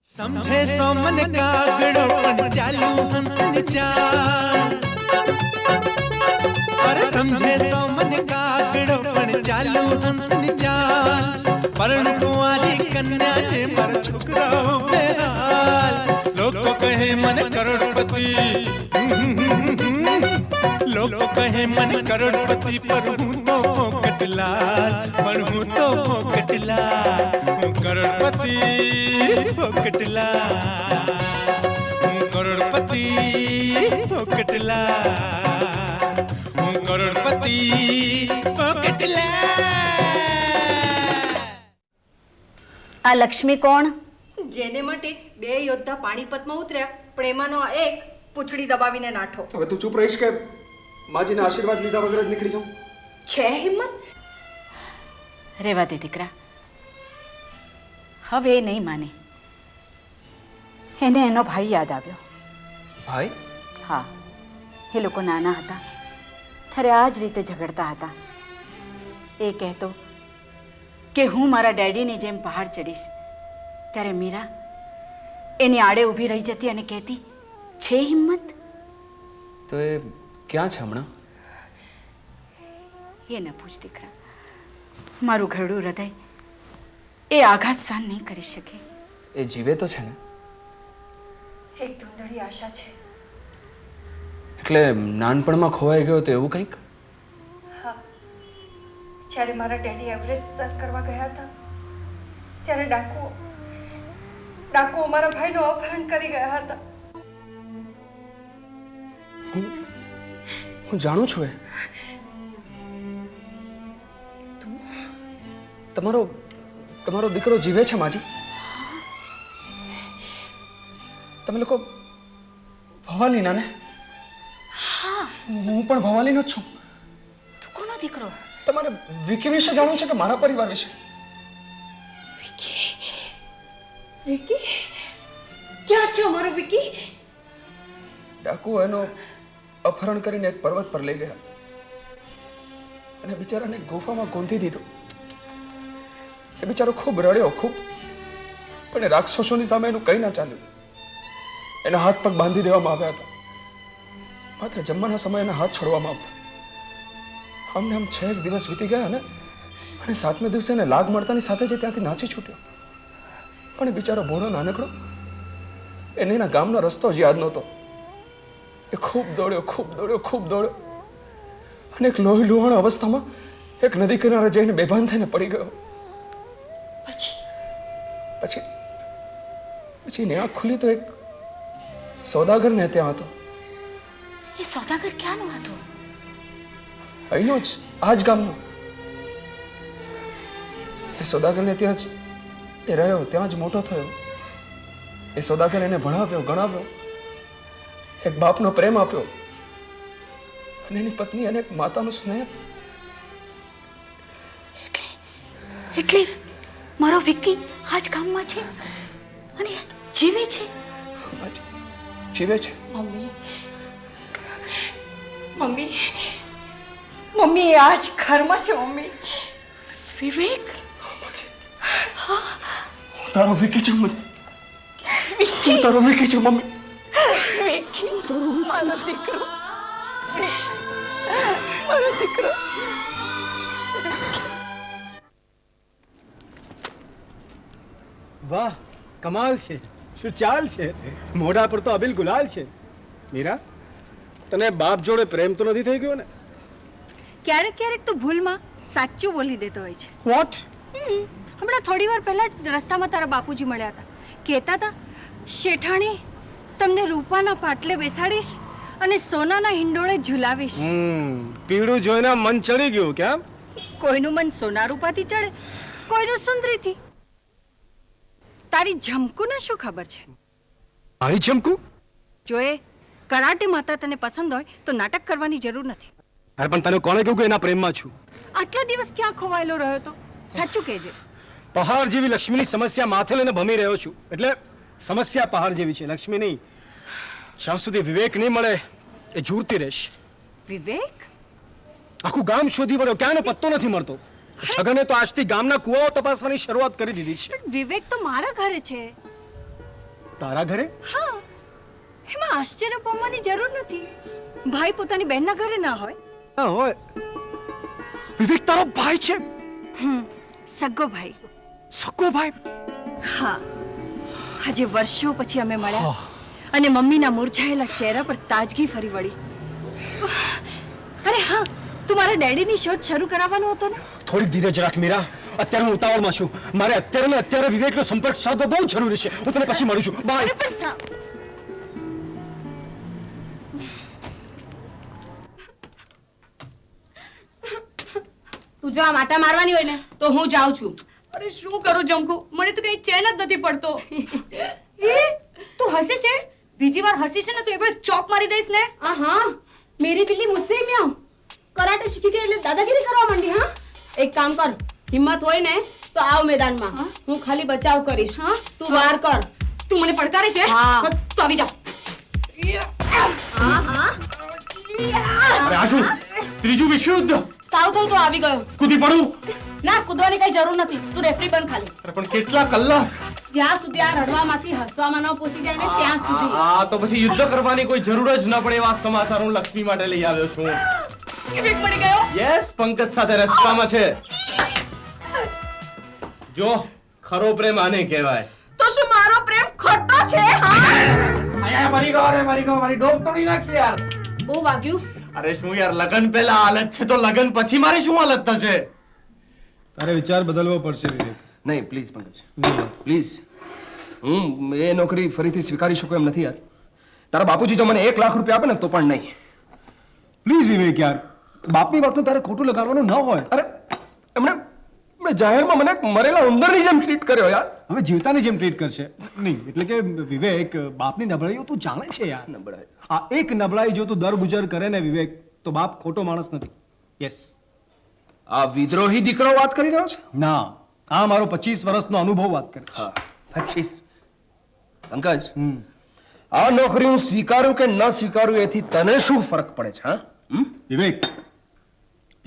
समझे सो मन कागड़ो पण चालू हंसनी चाल। अरे समझे सो मन कागड़ो पण चालू हंसनी चाल। परण कुंवारी कन्या जे मर छोकराओ बेहाल। लोग कहे मन करोड़पति, लोग कहे मन करोड़पति, पर हूँ तो फोकटलाल, पर हूँ तो फोकटलाल। हूँ करोड़पति फोकटलाल, हूँ करोड़पति फोकटलाल, हूँ करोड़पति फोकटलाल। આ લક્ષ્મી કોણ? જેને માટે બે યોદ્ધા પાણીપતમાં ઉતર્યા પણ એમાંનો આ એક પૂંછડી દબાવીને નાઠો. હવે તું ચૂપ રહીશ કે માજીના આશીર્વાદ લીધા વગર જ નીકળી જાઉં? છે હિંમત? રેવા દે દીકરા, હવે એ નહીં માને. એને એનો ભાઈ યાદ આવ્યો. ભાઈ? હા, એ લોકો નાના હતા ત્યારે આ જ રીતે ઝઘડતા હતા. એ કહેતો કે હું મારા ડેડીની જેમ પહાડ ચડીશ, ત્યારે મીરા એની આડે ઊભી રહી જતી અને કહેતી, છે હિંમત? તો એ ક્યાં છે હમણાં? એ ન પૂછ દીકરા, મારું ઘરડું હૃદય એ આઘાત સહન નહીં કરી શકે. એ જીવે તો છે ને? એક ધૂંધળી આશા છે. એટલે નાનપણમાં ખોવાઈ ગયો તો એવું કંઈક? હા, જ્યારે મારા ડેડી એવરેજ સર કરવા ગયા હતા ત્યારે ડાકુઓ મારા ભાઈનું અપહરણ કરી ગયા હતા. હું જાણું છું. એ તમારો દીકરો જીવે છે માજી? તમે લોકો ભવાલીના ને? હા, હું પણ ભવાલીનો જ છું. તું કોનો દીકરો? તમારે વિકી વિશે જાણવું છે કે મારા પરિવાર વિશે? વિકી? ક્યાં છે અમારો વિકી? ડાકુ એનો અપહરણ કરીને એક પર્વત પર લઈ ગયા અને બિચારાને ગુફામાં ગોંધી દીધો. એ બિચારો ખૂબ રડ્યો, ખૂબ, પણ એ રાક્ષસોની સામે એનું કંઈ ના ચાલ્યું. એના હાથ પગ બાંધી દેવામાં આવ્યા હતા. માત્ર જમવાના સમયે એના હાથ છોડવામાં આવતા. અમને આમ 6 દિવસ વીતી ગયા અને 7મે દિવસે એને લાગ મળતાની સાથે જ ત્યાંથી નાસી છૂટ્યો. પણ એ બિચારો ભોળો નાનકડો, એને એના ગામનો રસ્તો જ યાદ નહોતો. એ ખૂબ દોડ્યો અને એક લોહી લુહાણ અવસ્થામાં એક નદી કિનારે જઈને બેભાન થઈને પડી ગયો. પછી એની આંખ ખુલી તો એક સોદાગર ને ત્યાં હતો. એ સોદાગર ક્યાંનો હતો? અહીંનો જ, આ જ ગામનો. એ સોદાગરને ત્યાં જ એ રહ્યો, ત્યાં જ મોટો થયો. એ સોદાગર એને ભણાવ્યો, ગણાવ્યો, એક બાપનો પ્રેમ આપ્યો અને એની પત્ની અને એક માતાનો સ્નેહ. એટલે મારો વિકી આ જ ગામમાં છે અને જીવે છે? જીવે છે. મમ્મી એ આ જ ઘરમાં છે. મમ્મી. વિવેક? હું તારો વિકી છું મમ્મી. હું તારો વિકી છું મમ્મી. વિકી, મારો દીકરો, મારો દીકરો. વાહ, કમાલ છે, શું ચાલ છે! મોઢા પર તો અબિલ ગુલાલ છે. મીરા, તને બાપ જોડે પ્રેમ તો નથી થઈ ગયો ને? ક્યારેક ક્યારેક તો ભૂલમાં સાચું બોલી દેતો હોય છે. વોટ? હમણાં થોડી વાર પહેલા જ રસ્તામાં તારા બાપુજી મળ્યા હતા. કહેતા હતા, શેઠાણી, તમને રૂપાના પાટલે બેસાડીશ અને સોનાના હિંડોળે ઝુલાવીશ. પીળું જોઈને મન ચડી ગયું કેમ? કોઈનું મન સોના રૂપાથી ચડે, કોઈનું સુંદરીથી. તારી ઝમકુને શું ખબર છે? મારી ચમકુ? જો એ કરાટે માતા તને પસંદ હોય તો નાટક કરવાની જરૂર નથી. અરે પણ તને કોણે કહ્યું કે એના પ્રેમમાં છું? આટલા દિવસ ક્યાં ખોવાયેલો રહ્યો તો? સાચું કહેજે. પહાડ જેવી લક્ષ્મીની સમસ્યા માથે લઈને ભમી રહ્યો છું. એટલે સમસ્યા પહાડ જેવી છે, લક્ષ્મી નહીં. જ્યાં સુધી વિવેક નહીં મળે એ ઝૂરતી રહેશ. વિવેક? આખું ગામ શોધી વળ્યો, ક્યાંનો પત્તો નથી મળતો. છગને તો આજથી ગામના કુવાઓ તપાસવાની શરૂઆત કરી દીધી છે. વિવેક તો મારા ઘરે છે. તારા ઘરે? હા, એમાં આશ્ચર્ય પામવાની જરૂર નથી. ભાઈ પોતાની બહેનના ઘરે ના હોય. હા હોય. વિવેક તારો ભાઈ છે? સગો ભાઈ. સગો ભાઈ? હા, આજે વર્ષો પછી અમે મળ્યા અને મમ્મીના મુરઝાયેલા ચહેરા પર તાજગી ફરી વળી. અરે હા, તું મારા ડેડીની શોધ શરૂ કરાવવાનો હતો ને? થોડીક ધીરજ રાખ મીરા. અત્યારે હું ઉતાવળમાં છું. મારે અત્યારે ને અત્યારે વિવેકનો સંપર્ક સાધવો બહુ જરૂરી છે. હું તને પછી મળું છું. બાય. અરે પણ તું જો આ માટા મારવાની હોય ને તો હું જાઉં છું. અરે શું કરું જમકુ, મને તો કઈ ચેન જ નથી પડતો. એ તું હસે છે? બીજી વાર હસી છે ને તો એકવાર ચોક મારી દઈશ ને. હા, મેરી બિલ્લી મુझसे म्याऊं. કરાટે શીખી ગઈ એટલે દાદાગીરી કરવા માંડી. હા, એક કામ કર, હિંમત હોય ને તો આવ મેદાનમાં. હું ખાલી બચાવ કરીશ. હા, તું વાર કર. તું મને પડકારે છે? હા. તો આવી જા. હા. અરે આ શું? ત્રીજું વિશ્વયુદ્ધ? સારું થયું તો આવી ગયો. કૂદી પડું? ના, કૂદવાની કઈ જરૂર નથી. તું રેફરી બન ખાલી. અરે પણ કેટલા કલાક? જ્યાં સુધી આ રડવામાંથી હસવામાં ન પહોંચી જાય ને ત્યાં સુધી. હા તો પછી યુદ્ધ કરવાની કોઈ જરૂર જ ન પડે એવા સમાચાર હું લક્ષ્મી માટે લઈ આવ્યો છું. વિવેક મળી ગયો. યસ, પંકજ સાથે રસ્તામાં છે. જો ખરો પ્રેમ આને કહેવાય. તો શું મારો પ્રેમ ખોટો છે? હા, આયા મારી ગો મારી ડોક તોડી નાખી યાર. બહુ વાગ્યું. અરે શું યાર, લગન પહેલા હાલત છે તો લગન પછી મારી શું હાલત થશે? તારે વિચાર બદલવો પડશે વિવેક. નહીં પ્લીઝ પંકજ, પ્લીઝ. હું એ નોકરી ફરીથી સ્વીકારી શકું એમ નથી યાર. તારા બાપુજી જો મને 1 લાખ રૂપિયા આપે ને તો પણ નહીં. પ્લીઝ વિવેક યાર, બાપની વાતનું તારે ખોટું લગાડવાનું ન હોય. અરે એમણે જાહેરમાં મને એક મરેલા ઉંદરની જેમ ટ્રીટ કર્યો યાર. હવે જીવતાની જેમ ટ્રીટ કરશે નહીં. એટલે કે વિવેક, બાપની નબળાઈઓ તું જાણે છે યાર. નબળાઈ. આ એક નબળાઈ જો તું દર ગુજર કરે ને વિવેક, તો બાપ ખોટો માણસ નથી. યસ. આ વિદ્રોહી દીકરો વાત કરી રહ્યો છે? ના, આ મારો 25 વર્ષનો અનુભવ વાત કરે છે. હા, 25. પંકજ, આ નોકરી હું સ્વીકારું કે ન સ્વીકારું એથી તને શું ફરક પડે છે? હા, વિવેક,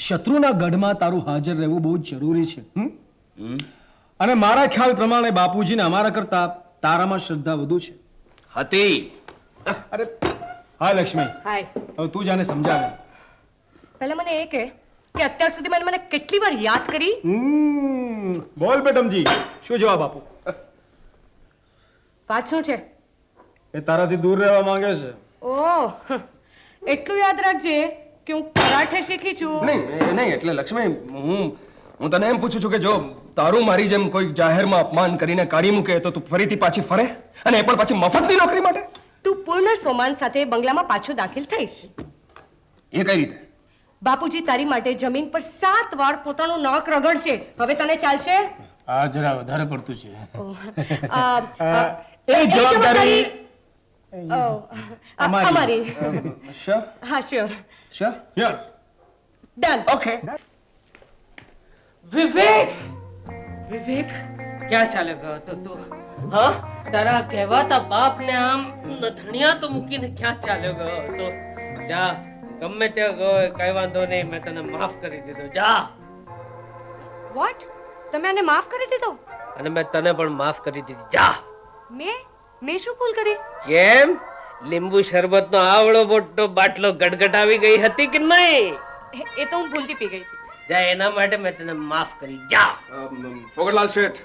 શત્રુના ગઢમાં તારું હાજર રહેવું બહુ જ જરૂરી છે. અને મારા ખ્યાલ પ્રમાણે બાપુજીને અમારા કરતા તારામાં શ્રદ્ધા વધુ છે. હતી. અરે હા લક્ષ્મી, હાય. હવે તું જાને સમજાવે. પહેલા મને એ કહે કે અત્યાર સુધી મને કેટલી વાર યાદ કરી? બોલ બેટમજી, શું જવાબ આપું? વાત શું છે? એ તારાથી દૂર રહેવા માંગે છે. ઓહ, એટલું યાદ રાખજે કે હું કરાઠે શીખી છું. નહીં એટલે લક્ષ્મી, હું તને એમ પૂછું છું કે જો તારું મારી જેમ કોઈ જાહેરમાં અપમાન કરીને કાઢી મૂકે તો તું ફરીથી પાછી ફરે, અને એ પણ પાછી મફતની નોકરી માટે? તું પૂર્ણ સોમાન સાથે બંગલામાં પાછો દાખલ થઈશ. એ કઈ રીતે? બાપુજી તારી માટે જમીન પર 7 વાર પોતાનું નાક રગડશે. હવે તને ચાલશે? આ જરા વધારે પડતું છે. એ જવાબદારી અમારી. શ્યોર? હા, sure. Sure? Yes. Done. Okay. Vivek, Vivek, ક્યાં ચાલે ગયો તો તું? હા, તારા કહેવાતા બાપને આમ નથણિયા તો મૂકીને ક્યાં ચાલ્યો ગયો તો? જા, ગમે ત્યાં ગયો, કઈ વાંધો નહીં, મેં તને માફ કરી દીધો. જા. વોટ? તમે આને માફ કરી દીધો? અને મેં તને પણ માફ કરી દીધી. જા. મેં શું ભૂલ કરી? કેમ? લીંબુ શરબતનો આવડો મોટો બાટલો ગટગટાવી ગઈ હતી કે નહીં? એ તો હું ભૂલથી પી ગઈ હતી. જા, એના માટે મેં તને માફ કરી. જા. ફોગરલાલ શેઠ,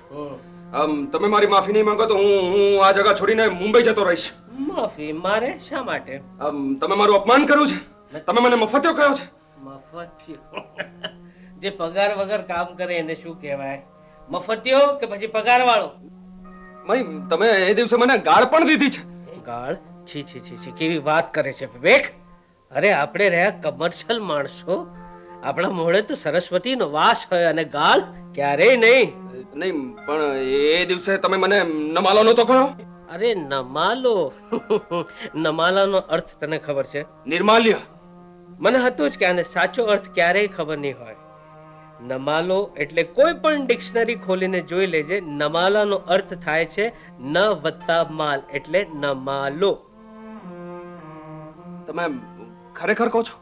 તમે મારી માફી નહીં માંગો તો હું આ જગા છોડીને મુંબઈ જતો રહીશ. માફી મારે શા માટે? તમે મારું અપમાન કર્યું છે. તમે મને મફતિયો કહ્યો છે. મફતિયો? જે પગાર વગર કામ કરે એને શું કહેવાય? મફતિયો કે પછી પગાર વાળો? તમે એ દિવસે મને ગાળ પણ દીધી છે. ગાળ? છી છી છી છી, કેવી વાત કરે છે વિવેક. અરે આપણે રહ્યા કમર્શિયલ માણસો, આપણા મોઢે તો સરસ્વતીનો વાસ હોય, અને ગાળ ક્યારેય નહીં. નહીં, પણ એ દિવસે તમે મને નમાલો નહોતો કહ્યો. અરે નમાલો? નમાલાનો અર્થ તને ખબર છે? નિર્માલ્ય. મને હતું જ કે આને સાચો અર્થ ક્યારેય ખબર નહીં હોય. નમાલો એટલે કોઈ પણ ડિક્શનરી ખોલીને જોઈ લેજે, નમાલાનો અર્થ થાય છે ન વત્તા માલ, એટલે નમાલો. તમે ખરેખર કહો છો?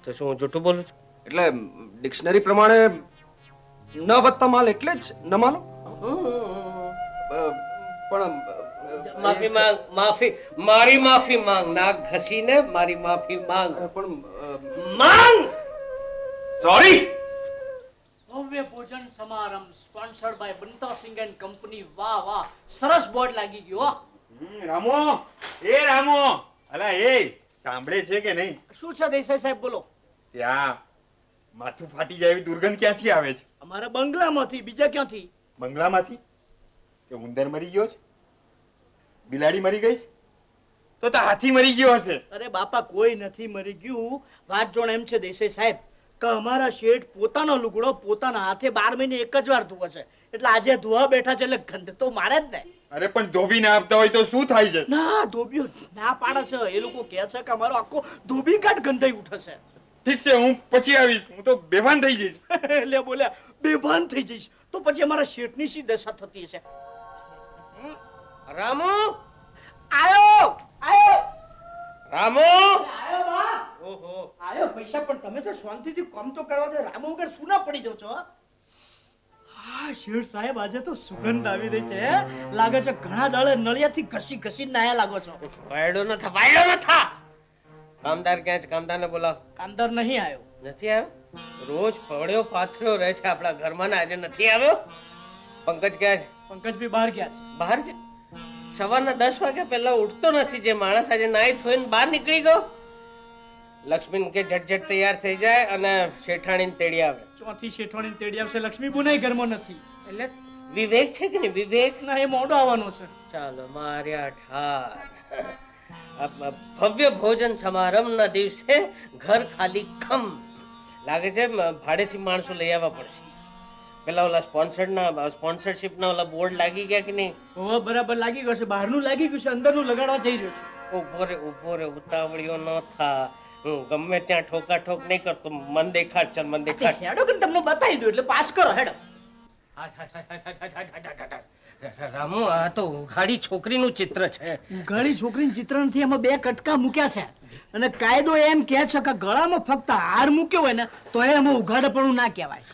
તો શું હું જૂઠું બોલું છું? એટલે ડિક્શનરી પ્રમાણે ન વત્તા માલ એટલે જ નમાલો? પણ માફી માંગ, માફી, મારી માફી માંગ. નાક ઘસીને મારી માફી માંગ. માંગ. સોરી. ભવ્ય ભોજન સમારંભ sponsored by Banta Singh and company. વાહ વાહ, સરસ બોર્ડ લાગી ગયું હો. રામો, એ રામો, અલા એ સાંભળે છે કે નહીં? શું છે દેસાઈ સાહેબ, બોલો. ત્યાં માથું ફાટી જાય એવી દુર્ગંધ ક્યાંથી આવે છે? અમારા બંગલામાંથી, બીજા ક્યાંથી? બંગલામાંથી? કે ઉંદર મરી ગયો છે? બિલાડી મરી ગઈ છે? તો હાથી મરી ગયો હશે. અરે બાપા, કોઈ નથી મરી ગયું. વાત જોણ એમ છે દેસાઈ સાહેબ કે અમારા શેઠ પોતાનો લુગડો પોતાના હાથે 12 મહિને એક જ વાર ધોવે છે, એટલે આજે ધોવા બેઠા છે એટલે ગંધ તો મારે જ ને. અરે પણ ધોબી ના આપતા હોય તો શું થાય છે? ના, ધોબીઓ ના પાડે છે. એ લોકો કહે છે કે અમારો આખો ધોબી કાટ ગંધાઈ ઉઠે છે. ઠીક છે, હું પછી આવીશ. હું તો બેભાન થઈ જઈશ. એટલે બોલ્યા બેભાન થઈ જઈશ તો પછી અમારા શેઠની શી દશા થતી હશે. રામુ, આયો આયો રામુ. આયો બા. ઓહો, આયો પૈસા, પણ તમે તો શાંતિથી કામ તો કરવા દે. રામુ વગર શું ના પડી જાવ છો? હા શેઠ સાહેબ, આજે તો સુગંધ આવી રહી છે. લાગે છે ઘણા દાડે નળિયાથી ઘસી ઘસીને નાયા લાગો છો. વાયડો ન થા, વાયડો ન થા. કામદાર ક્યાં છે? કામદારને બોલાવ. કામદાર નહીં આવ્યો. નથી આવ્યો? રોજ ફળ્યો પાથર્યો રહે છે આપણા ઘરમાં ને આજે નથી આવ્યો? પંકજ ક્યાં છે? પંકજ ભી બહાર ગયા છે. બહાર ગયા? સવારના 10 વાગ્યા પહેલા ઉઠતો નથી. જે માણસ આજે નાઈ ધોઈને બહાર નીકળી ગયો. લક્ષ્મી કે ઝટઝટ તૈયાર થઈ જાય અને શેઠાણીને તેડી આવે. ચોથી શેઠવાણી તેડી આવશે. લક્ષ્મી બુનાઈ ઘરમાં નથી. એટલે વિવેક છે કે નહીં? વિવેક ના, એ મોડો આવવાનો છે. ચાલો માર્યા ઠાર. આ ભવ્ય ભોજન સમારંભના દિવસે ઘર ખાલી ખમ લાગે છે. ભાડેથી માણસો લઈ આવવા પડશે. પેલા ઓલા સ્પોન્સરશિપના ઓલા બોર્ડ લાગી ગયા કે નહીં? ઓ બરાબર લાગી ગયો છે. બહારનું લાગી ગયું છે, અંદરનું લગાડવા જઈ રહ્યો છું. ઉભો રે, ઉતાવળીઓ ન થા. હું ગમે ત્યાં ઠોકા ઠોક નહીં કરતો. મન દેખાડ, ચાલ મન દેખાડ. હેડો કે તમને બતાવી દઉં એટલે પાસ કરો. હેડો. રામુ, આ તો ઉઘાડી છોકરીનું ચિત્ર છે. ઉઘાડી છોકરીનું ચિત્ર નથી, એમાં 2 કટકા મૂક્યા છે અને કાયદો એમ કહે છે કે ગળામાં ફક્ત હાર મૂક્યો હોય ને તો એમાં ઉઘાડપણું ના કહેવાય.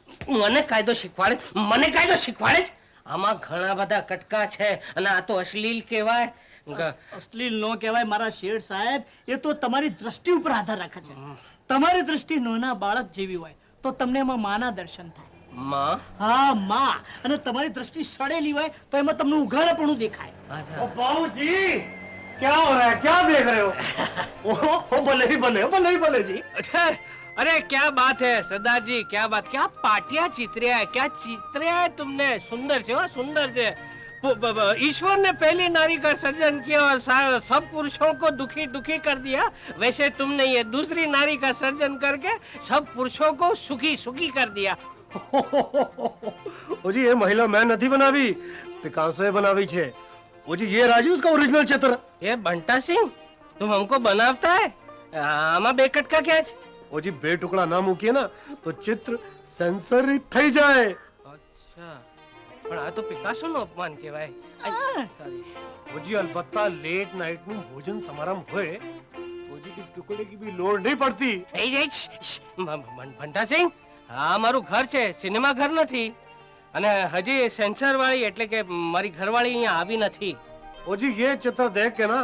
મને કાયદો શીખવાડે? મને કાયદો શીખવાડે જ? આમાં ઘણા બધા કટકા છે અને આ તો અશ્લીલ કહેવાય. અશ્લીલ નો કહેવાય મારા શેઠ સાહેબ. એ તો તમારી દ્રષ્ટિ ઉપર આધાર રાખે છે. તમારી દ્રષ્ટિ નાના બાળક જેવી હોય તો તમને એમાં માના દર્શન થાય. માં? હા, માં. અને તમારી દ્રષ્ટિ સડેલી હોય તો એમાં તમને ઉઘાડપણું દેખાય. बाबूजी, क्या हो रहा है? क्या देख रहे हो? ओ भले ही भले जी. अरे क्या बात है सरदार जी, क्या बात, क्या पाटिया चित्रिया है, क्या चित्रिया है तुमने. सुंदर છે, सुंदर છે. ईश्वर ने पहली नारी का सर्जन किया और सब पुरुषों को दुखी दुखी कर दिया. वैसे तुमने ये दूसरी नारी का सर्जन करके सब पुरुषों को सुखी सुखी कर दिया. ओजी, ये महिला मैं नहीं बनावी, पिकासोए बनावी छे. ओजी, ये राजू उसका ओरिजिनल चित्र. ये बंटा सिंह, तुम हमको बनावता है? आमा 2 कटका क्या है? ओजी, 2 टुकड़ा ना मूकिए ना तो चित्र सेंसरित થઈ જાય. अच्छा, પણ આ તો પિકાસો નો અપમાન કહેવાય. સોરી. ओजी, अलबत्ता लेट नाइट નું ભોજન સમારંભ હોય ओजी, इस टुकड़े की भी लोड नहीं पड़ती. એ જે બંટા સિંહ, આ મારું ઘર છે, સિનેમા ઘર નથી. અને હજી સેન્સર વાળી એટલે કે મારી ઘરવાળી અહીંયા આવી નથી. ओजी, ये चित्र देख के ना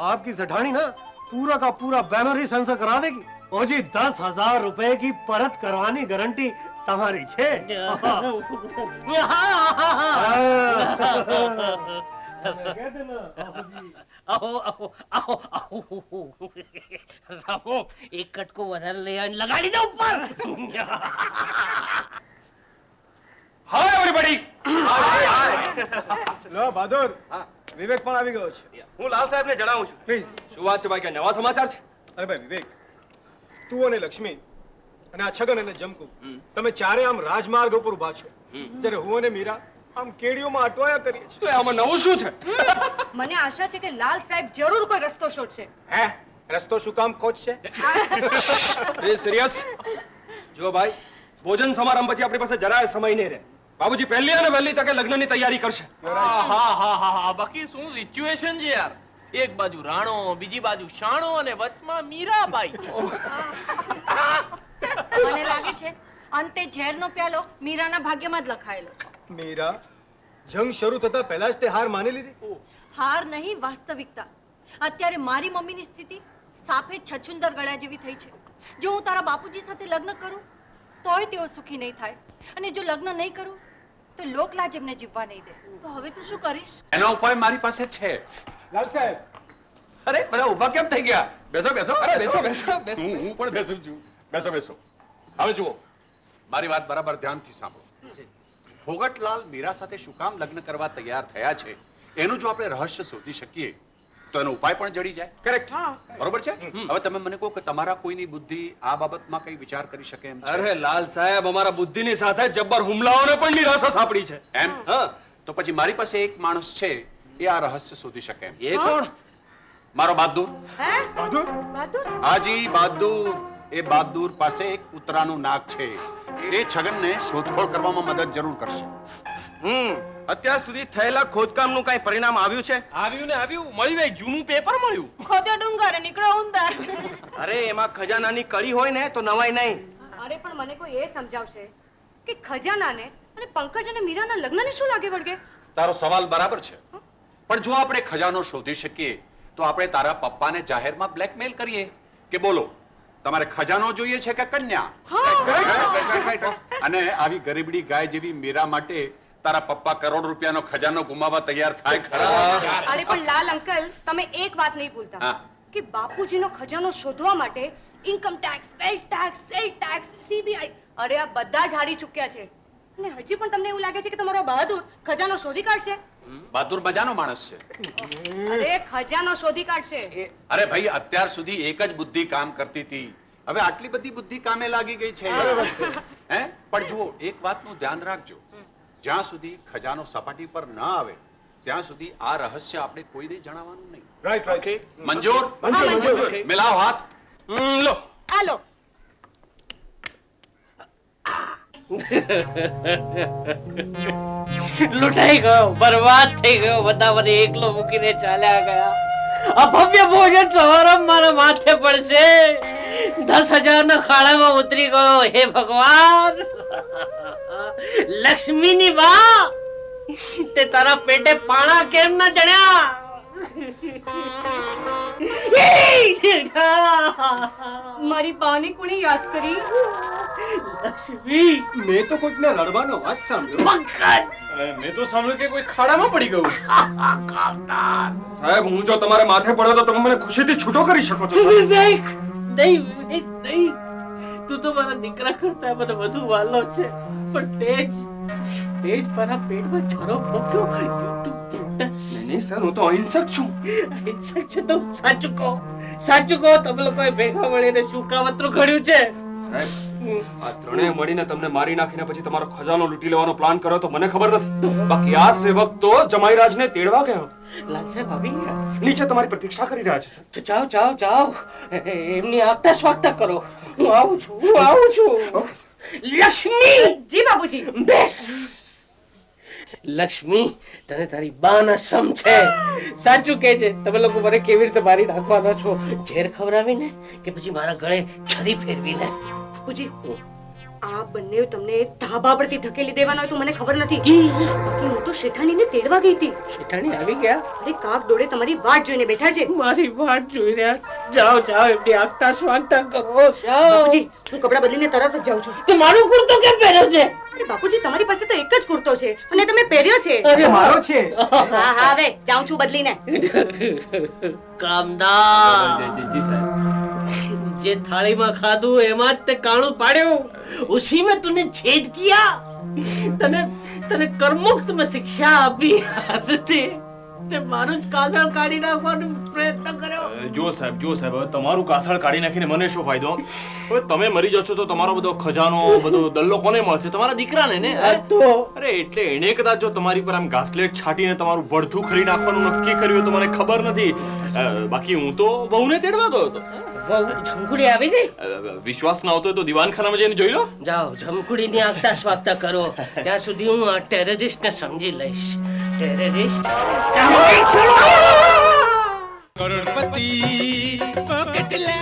आपकी सेठानी ना पूरा का पूरा बैनर ही सेंसर करा देगी. ओजी, 10,000 रुपए की परत करवानी गारंटी તમારી છે. રામો, એક કટકો વધારે લઈ આવીને લગાડી દો ઉપર. હાય એવરીબડી. લો બહાદુર, વિવેક પણ આવી ગયો છે. હું લાલ સાહેબને જણાવું છું. પ્લીઝ. શું વાત છે ભાઈ, કે નવા સમાચાર છે? અરે ભાઈ વિવેક, તું અને લક્ષ્મી અને આ છગન અને જમકુ તમે ચારે આમ રાજમાર્ગ ઉપર ઉભા છો, જ્યારે હું અને મીરા આમ કેડીઓમાં અટવાયા કરીએ છીએ. તો આમાં નવું શું છે? મને આશા છે કે લાલ સાહેબ જરૂર કોઈ રસ્તો શોધશે. હે, રસ્તો શું કામ ખોજશે? એ સિરિયસ જો ભાઈ, ભોજન સમારંભ પછી આપણી પાસે જરાય સમય નહીં રહે. બાબુજી પહેલી અને વહેલી તકે લગ્નની તૈયારી કરશે. હા, બાકી શું સિચ્યુએશન છે યાર. એક બાજુ રાણો, બીજી બાજુ શાણો અને વચમાં મીરાબાઈ. મને લાગે છે અંતે ઝેરનો પ્યાલો મીરાના ભાગ્યમાં જ લખાયેલો છે. મીરા, જંગ શરૂ થતા પહેલા જ તે હાર માની લીધી. હાર નહીં, વાસ્તવિકતા. અત્યારે મારી મમ્મીની સ્થિતિ સાફે છછુંદર ગળા જેવી થઈ છે. જો હું તારા બાપુજી સાથે લગ્ન કરું તોય તેઓ સુખી નહીં થાય, અને જો લગ્ન નહીં કરું તો લોકલાજ એમને જીવવા નહીં દે. તો હવે તું શું કરીશ? એનો ઉપાય મારી પાસે છે. લાલ સાહેબ, અરે બધા ઊભા કેમ થઈ ગયા? બેસો બેસો. અરે બેસો બેસો બેસો. હું પણ બેસું છું. બેસો બેસો. હવે જુઓ, મારી વાત બરાબર ધ્યાનથી સાંભળો. ભોગતલાલ મીરા સાથે શું કામ લગ્ન કરવા તૈયાર થયા છે એનું જો આપણે રહસ્ય શોધી શકીએ તો એનો ઉપાય પણ જડી જાય. કરેક્ટ. બરોબર છે? હવે તમે મને કહો કે તમારા કોઈની બુદ્ધિ આ બાબતમાં કઈ વિચાર કરી શકે એમ છે? અરે લાલ સાહેબ, અમારા બુદ્ધિની સાથે જબ્બર હુમલાઓને પણ નિરાશા સાંપડી છે. એમ? તો પછી મારી પાસે એક માણસ છે, એ આ રહસ્ય શોધી શકે એમ. એ કોણ? મારો બહાદુર. બહાદુર? બહાદુર? હાજી બહાદુર. એ બહાદુર પાસે એક કૂતરાનું નાક છે. એ છગનને શોધખોળ કરવામાં મદદ જરૂર કરશે. અત્યાર સુધી થયેલા ખોદકામનું કઈ પરિણામ આવ્યું છે? આવ્યું ને આવ્યું. મળ્યું એક જૂનું પેપર મળ્યું. ખોદ્યો ડુંગર નીકળ્યો ઉંદર. અરે એમાં ખજાનાની કડી હોય ને તો નવાઈ નહીં. અરે પણ મને કોઈ એ સમજાવશે કે ખજાનાને અને પંકજ અને મીરાના લગ્નને શું લાગે વળગે? તારો સવાલ બરાબર છે, પણ જો આપણે ખજાનો શોધી શકીએ તો આપણે તારા પપ્પાને જાહેરમાં બ્લેકમેલ કરીએ કે બોલો તમારે ખજાનો જોઈએ છે કે કન્યા? અને આવી ગરીબડી ગાય જેવી મીરા માટે તારા પપ્પા કરોડ રૂપિયાનો ખજાનો ગુમાવવા તૈયાર થાય ખરા? અરે પણ લાલ અંકલ, તમે એક વાત નહીં ભૂલતા કે બાપુજીનો ખજાનો શોધવા માટે income tax, wealth tax, cell tax, CBI, અરે આ બધા જ હારી ચૂક્યા છે. અને હજી પણ તમને એવું લાગે છે કે તમારો બહાદુર ખજાનો શોધી કાઢશે? બહાદુર મજાનો માણસ છે. અરે ખજાનો શોધી કાઢશે. અરે ભાઈ, અત્યાર સુધી એક જ બુદ્ધિ કામ કરતી હતી, હવે આટલી બધી બુદ્ધિ કામે લાગી ગઈ છે. હે? પણ જુઓ, એક વાતનું ધ્યાન રાખજો, જ્યાં સુધી ખજાનો સપાટી પર ન આવે ત્યાં સુધી આ રહસ્ય આપણે કોઈને જણાવવાનું નહીં. Right right. મંજૂર? મિલાવ હાથ. લો. હાલો. લૂંટાઈ ગયો, બરબાદ થઈ ગયો, બધા મને એકલો મૂકીને ચાલ્યા ગયા. આ ભવ્ય ભોજન સમારંભ મારા માથે પડશે. 10,000 ના ખાડામાં ઉતરી ગયો. હે ભગવાન, લક્ષ્મીની બા, તે તારા પેટે પાણા કેમ ના ચડ્યા? મારી બાની કોણે યાદ કરી? લક્ષ્મી, મેં તો કોઈકના રડવાનો અવાજ સાંભળ્યો. મેં તો સાંભળ્યું કે કોઈ ખાડામાં પડી ગયું. સાહેબ, હું જો તમારે માથે પડ્યો તો તમે મને ખુશીથી છૂટો કરી શકો છો. વિવેક, નહીં વિવેક, નહીં. તું તો મારા દીકરા કરતા મને વધુ વાલો છે, પણ તેજ મારા પેટમાં છરો મૂક્યો. નહીં સર, હું તો અહિંસક છું. અહિંસક છે તો સાચું કહો, સાચું કહો. તમે લોકોએ ભેગા મળીને શું કાવતરું ઘડ્યું છે? સાહેબ, આ ત્રણેય મળીને તમને મારી નાખીને પછી તમારો ખજાનો લૂંટી લેવાનો પ્લાન કર્યો તો મને ખબર નથી. બાકી આ સેવક તો જમાઈરાજને તેડવા ગયો. લાલ સાહેબ આવી ગયા? નીચે તમારી પ્રતીક્ષા કરી રહ્યા છે સર. તો જાઓ જાઓ જાઓ, એમની આગતા સ્વાગતા કરો. હું આવું છું, હું આવું છું. લક્ષ્મી! જી બાબુજી. બેસ. લક્ષ્મી, તને તારી બાના સમ છે. સાચું કહે છે, તમે લોકો મને કેવી રીતે મારી નાખવાના છો? ઝેર ખવડાવીને કે પછી મારા ગળે છરી ફેરવીને? બાબુજી, આ બંને તમને ધાબા પરથી ધકેલી દેવાના હોય તો મને ખબર નથી, બાકી હું તો શેઠાણીને તેડવા ગઈ હતી. શેઠાણી આવી ગયા? અરે કાક ડોળે તમારી વાટ જોઈને બેઠા છે. મારી વાટ જોઈ રહ્યા? જાઓ જાઓ, એમની આગતા સ્વાગતા કરો. જાઓ. બાપુજી, હું કપડાં બદલીને તરત જ જાઉં છું. તો મારો કુર્તો કેમ પહેર્યો છે? અરે બાપુજી, તમારી પાસે તો એક જ કુર્તો છે અને તમે પહેર્યો છે. અરે મારો છે. હા હા, હવે જાઉં છું બદલીને. કામદાર, જે થાળીમાં ખાધું એમાં જ તે કાણું પાડ્યું, ઉસી में तूने छेद किया. તને કર્મોક્ત में શિક્ષા આપી હતી, તે મારું જ કાસળ કાઢી નાખવાનો પ્રયત્ન કર્યો. જો સાહેબ, હવે તમારું કાસળ કાઢી નાખીને મને શું ફાયદો? હવે તમે મરી જશો તો તમારો બધો ખજાનો, બધો દલ્લો કોને મળશે? તમારા દીકરાને ને. તો અરે એટલે એને કદાચ જો તમારી પર આમ ઘાસલેટ છાટીને તમારું ભડથું ખરી નાખવાનું નક્કી કર્યું તો મને ખબર નથી. બાકી હું તો વહુને તેડવા ગયો હતો. જમખુડી આવી ગઈ? વિશ્વાસ ના આવતો તો દીવાનખાનામાં જઈને જોઈ લો. જાઓ, જમખુડીની આગતા સ્વાગતા કરો. ત્યાં સુધી હું આ ટેરરિસ્ટને સમજી લઈશ. ટેરરિસ્ટ કરોડપતિ પોકેટ લે